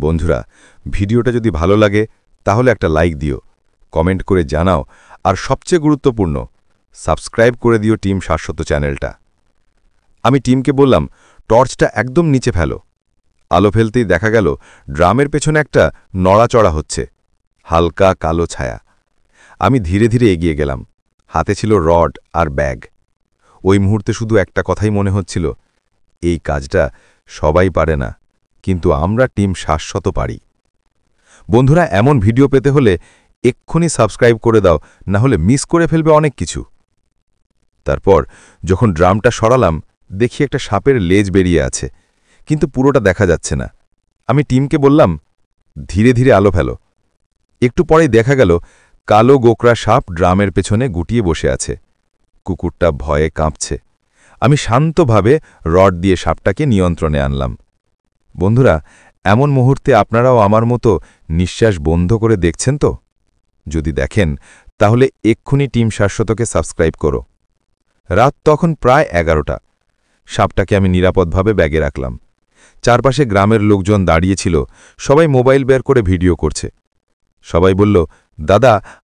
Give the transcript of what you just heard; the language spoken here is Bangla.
বন্ধুরা, ভিডিওটা যদি ভালো লাগে তাহলে একটা লাইক দিও, কমেন্ট করে জানাও, আর সবচেয়ে গুরুত্বপূর্ণ সাবস্ক্রাইব করে দিও টিম শাশ্বত চ্যানেলটা। আমি টিমকে বললাম, টর্চটা একদম নিচে ফেলো। আলো ফেলতেই দেখা গেল ড্রামের পেছনে একটা নড়াচড়া হচ্ছে, হালকা কালো ছায়া। আমি ধীরে ধীরে এগিয়ে গেলাম, হাতে ছিল রড আর ব্যাগ। ওই মুহূর্তে শুধু একটা কথাই মনে হচ্ছিল, এই কাজটা সবাই পারে না, কিন্তু আমরা টিম শাশ্বত পারি। বন্ধুরা, এমন ভিডিও পেতে হলে এক্ষুনি সাবস্ক্রাইব করে দাও, না হলে মিস করে ফেলবে অনেক কিছু। তারপর যখন ড্রামটা সরালাম, দেখি একটা সাপের লেজ বেরিয়ে আছে, কিন্তু পুরোটা দেখা যাচ্ছে না। আমি টিমকে বললাম, ধীরে ধীরে আলো ফেলো। একটু পরেই দেখা গেল কালো গোকরা সাপ ড্রামের পেছনে গুটিয়ে বসে আছে। কুকুরটা ভয়ে কাঁপছে। আমি শান্তভাবে রড দিয়ে সাপটাকে নিয়ন্ত্রণে আনলাম। বন্ধুরা, এমন মুহূর্তে আপনারাও আমার মতো নিঃশ্বাস বন্ধ করে দেখছেন তো? যদি দেখেন তাহলে এক্ষুনি টিম শাশ্বতকে সাবস্ক্রাইব করো। রাত তখন প্রায় 11টা। সাপটাকে আমি নিরাপদভাবে ব্যাগে রাখলাম। চারপাশে গ্রামের লোকজন দাঁড়িয়েছিল, সবাই মোবাইল বের করে ভিডিও করছে। সবাই বলল, দাদা,